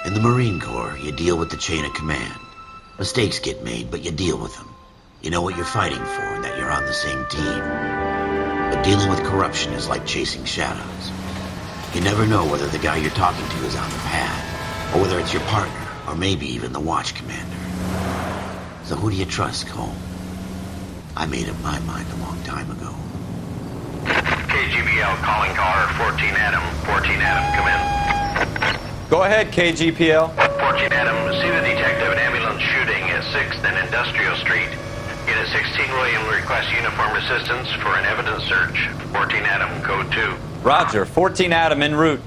In the Marine Corps, you deal with the chain of command. Mistakes get made, but you deal with them. You know what you're fighting for and that you're on the same team. But dealing with corruption is like chasing shadows. You never know whether the guy you're talking to is on the pad, or whether it's your partner, or maybe even the watch commander. So who do you trust, Cole? I made up my mind a long time ago. KGBL calling caller 14 Adam. 14 Adam, come in. Go ahead, KGPL. 14 Adam, see the detective, an ambulance shooting at 6th and Industrial Street. Unit 16 William requests uniformed assistance for an evidence search. 14 Adam, code 2. Roger, 14 Adam en route.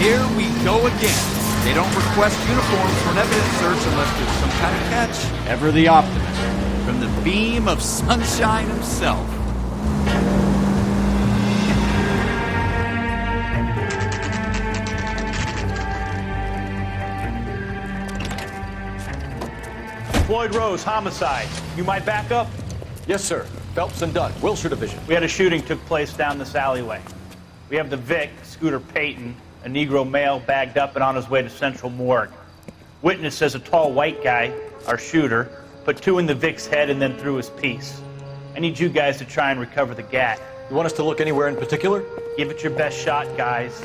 Here we go again. They don't request uniforms for an evidence search unless there's some kind of catch. Ever the optimist. From the beam of sunshine himself. Floyd Rose, homicide. You might back up? Yes, sir. Phelps and Dunn, Wilshire Division. We had a shooting took place down this alleyway. We have the Vic, Scooter Payton, a Negro male bagged up and on his way to Central Morgue. Witness says a tall white guy, our shooter, put 2 in the Vic's head and then threw his piece. I need you guys to try and recover the gat. You want us to look anywhere in particular? Give it your best shot, guys.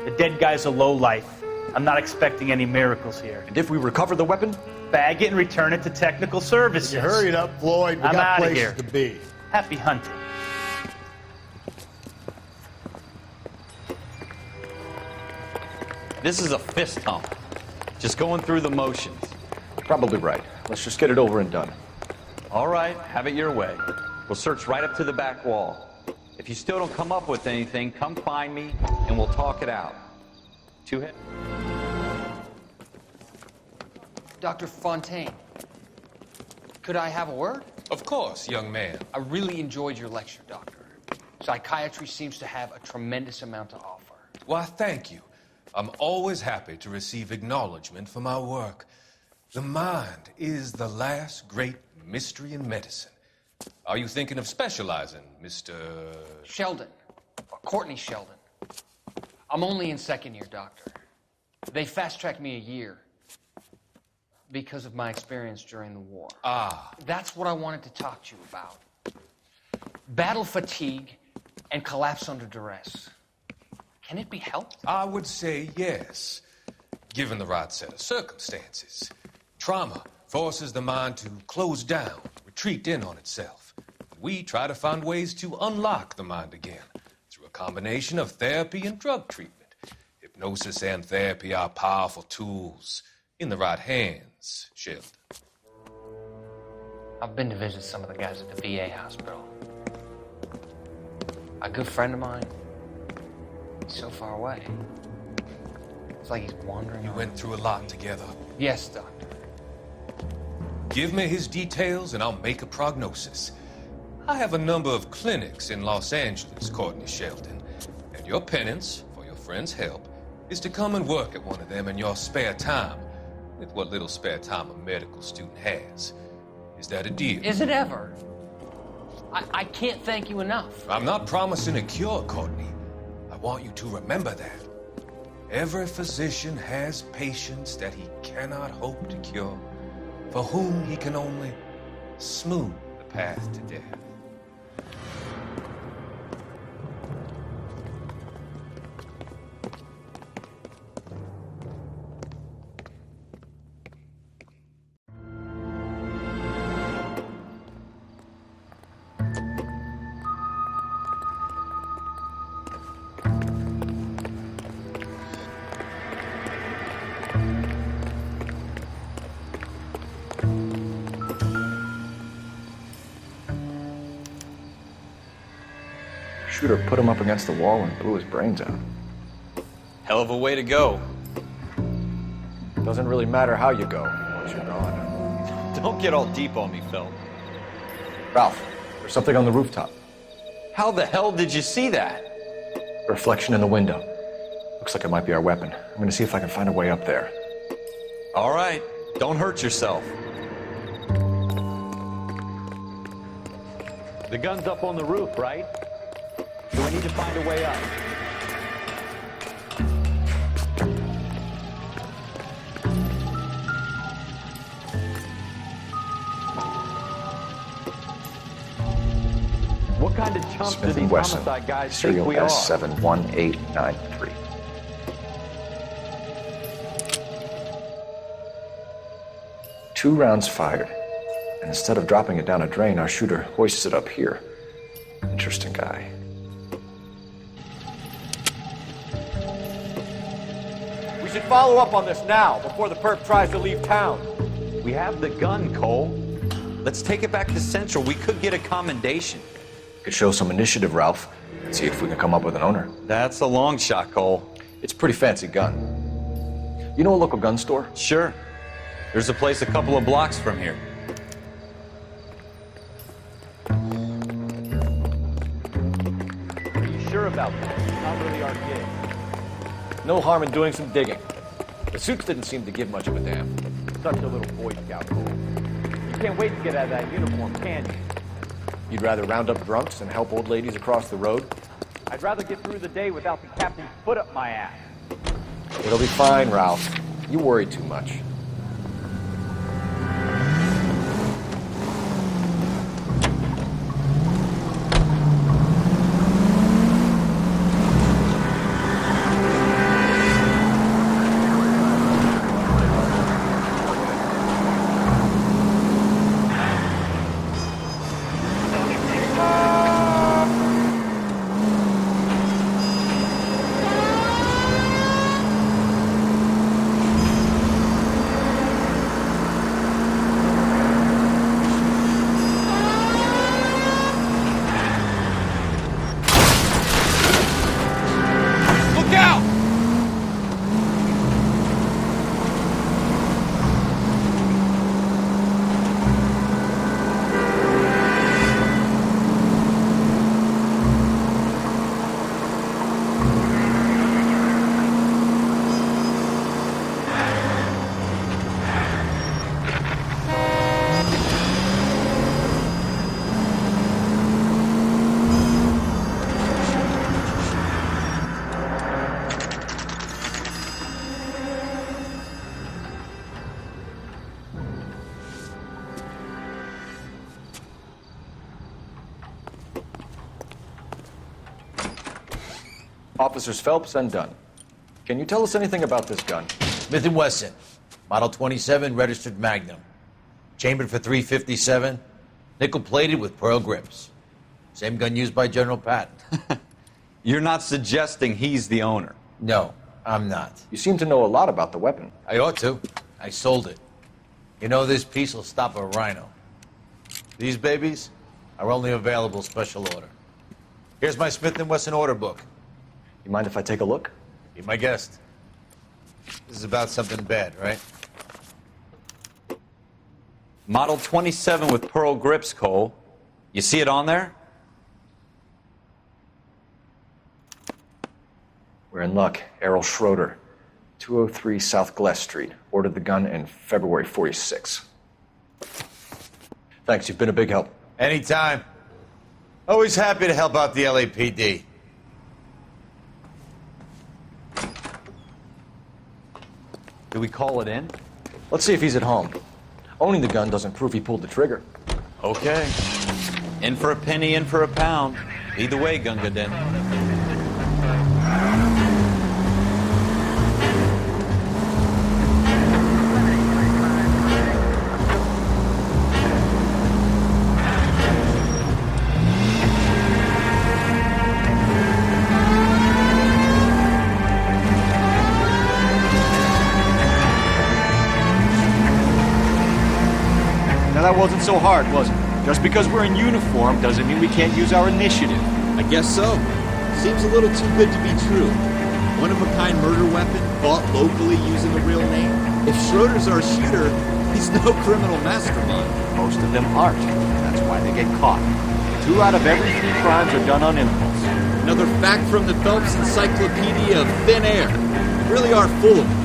The dead guy's a lowlife. I'm not expecting any miracles here. And if we recover the weapon? Bag it and return it to technical services. You hurry it up, Floyd. We I'm got outta places here. to be. Happy hunting. This is a fist hump. Just going through the motions. Probably right. Let's just get it over and done. All right, have it your way. We'll search right up to the back wall. If you still don't come up with anything, come find me and we'll talk it out. 2 hit. Dr. Fontaine, could I have a word? Of course, young man. I really enjoyed your lecture, Doctor. Psychiatry seems to have a tremendous amount to offer. Why, thank you. I'm always happy to receive acknowledgement for my work. The mind is the last great mystery in medicine. Are you thinking of specializing, Mr. Sheldon, or Courtney Sheldon. I'm only in 2nd year, Doctor. They fast-tracked me a year because of my experience during the war. Ah. That's what I wanted to talk to you about. Battle fatigue and collapse under duress. Can it be helped? I would say yes, given the right set of circumstances. Trauma forces the mind to close down, retreat in on itself. We try to find ways to unlock the mind again through a combination of therapy and drug treatment. Hypnosis and therapy are powerful tools in the right hands, Sheldon. I've been to visit some of the guys at the VA hospital. A good friend of mine, he's so far away. It's like he's wandering You around. went through a lot together. Yes, Doctor. Give me his details and I'll make a prognosis. I have a number of clinics in Los Angeles, Courtney Sheldon, and your penance, for your friend's help, is to come and work at one of them in your spare time, with what little spare time a medical student has. Is that a deal? Is it ever? I can't thank you enough. I'm not promising a cure, Courtney. I want you to remember that. Every physician has patients that he cannot hope to cure, for whom he can only smooth the path to death. Shooter put him up against the wall and blew his brains out. Hell of a way to go. Doesn't really matter how you go once you're gone. Don't get all deep on me, Phil. Ralph, there's something on the rooftop. How the hell did you see that? Reflection in the window. Looks like it might be our weapon. I'm gonna see if I can find a way up there. All right, don't hurt yourself. The gun's up on the roof, right? So we need to find a way up. chumps do Smith these & Wesson, homicide guys think serial we are? S71893. Two rounds fired, and instead of dropping it down a drain, our shooter hoists it up here. Interesting guy. We should follow up on this now, before the perp tries to leave town. We have the gun, Cole. Let's take it back to Central. We could get a commendation. Could show some initiative, Ralph, and see if we can come up with an owner. That's a long shot, Cole. It's a pretty fancy gun. You know a local gun store? Sure. There's a place a couple of blocks from here. Are you sure about this? It's not really our gig. No harm in doing some digging. The suits didn't seem to give much of a damn. Such a little Boy Scout, Cole. You can't wait to get out of that uniform, can you? You'd rather round up drunks and help old ladies across the road? I'd rather get through the day without the captain's foot up my ass. It'll be fine, Ralph. You worry too much. Officers Phelps and Dunn. Can you tell us anything about this gun? Smith & Wesson, Model 27, registered Magnum. Chambered for .357, nickel-plated with pearl grips. Same gun used by General Patton. You're not suggesting he's the owner? No, I'm not. You seem to know a lot about the weapon. I ought to. I sold it. You know, this piece will stop a rhino. These babies are only available special order. Here's my Smith & Wesson order book. You mind if I take a look? Be my guest. This is about something bad, right? Model 27 with pearl grips, Cole. You see it on there? We're in luck. Errol Schroeder, 203 South Gless Street. Ordered the gun in February '46. Thanks, you've been a big help. Anytime. Always happy to help out the LAPD. Do we call it in? Let's see if he's at home. Owning the gun doesn't prove he pulled the trigger. Okay. In for a penny, in for a pound. Either way, Gunga Din. Now that wasn't so hard, was it? Just because we're in uniform doesn't mean we can't use our initiative. I guess so. Seems a little too good to be true. One-of-a-kind murder weapon bought locally using a real name. If Schroeder's our shooter, he's no criminal mastermind. Most of them aren't. That's why they get caught. 2 out of every 3 crimes are done on impulse. Another fact from the Phelps Encyclopedia of Thin Air. We really are full of it.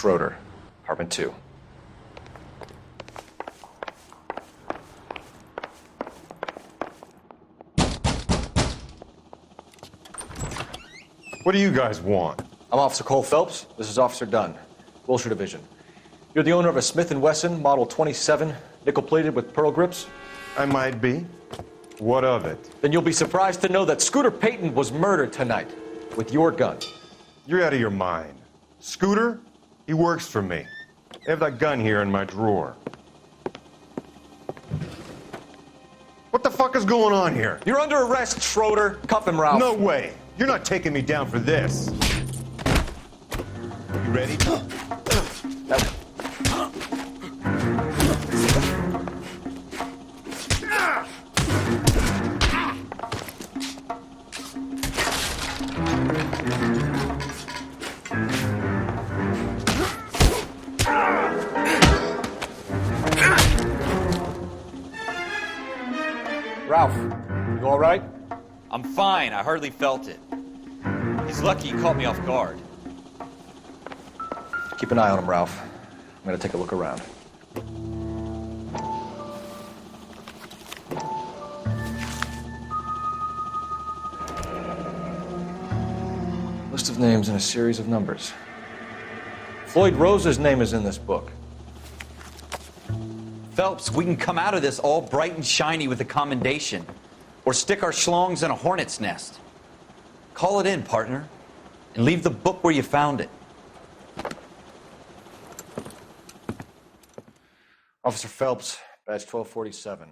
Schroeder, apartment 2. What do you guys want? I'm Officer Cole Phelps. This is Officer Dunn, Wilshire Division. You're the owner of a Smith & Wesson Model 27, nickel-plated with pearl grips? I might be. What of it? Then you'll be surprised to know that Scooter Payton was murdered tonight with your gun. You're out of your mind. Scooter? He works for me. I have that gun here in my drawer. What the fuck is going on here? You're under arrest, Schroeder. Cuff him, Ralph. No way. You're not taking me down for this. You ready? Ralph, you all right? I'm fine. I hardly felt it. He's lucky he caught me off guard. Keep an eye on him, Ralph. I'm gonna take a look around. List of names and a series of numbers. Floyd Rose's name is in this book. Phelps, we can come out of this all bright and shiny with a commendation. Or stick our schlongs in a hornet's nest. Call it in, partner. And leave the book where you found it. Officer Phelps, badge 1247.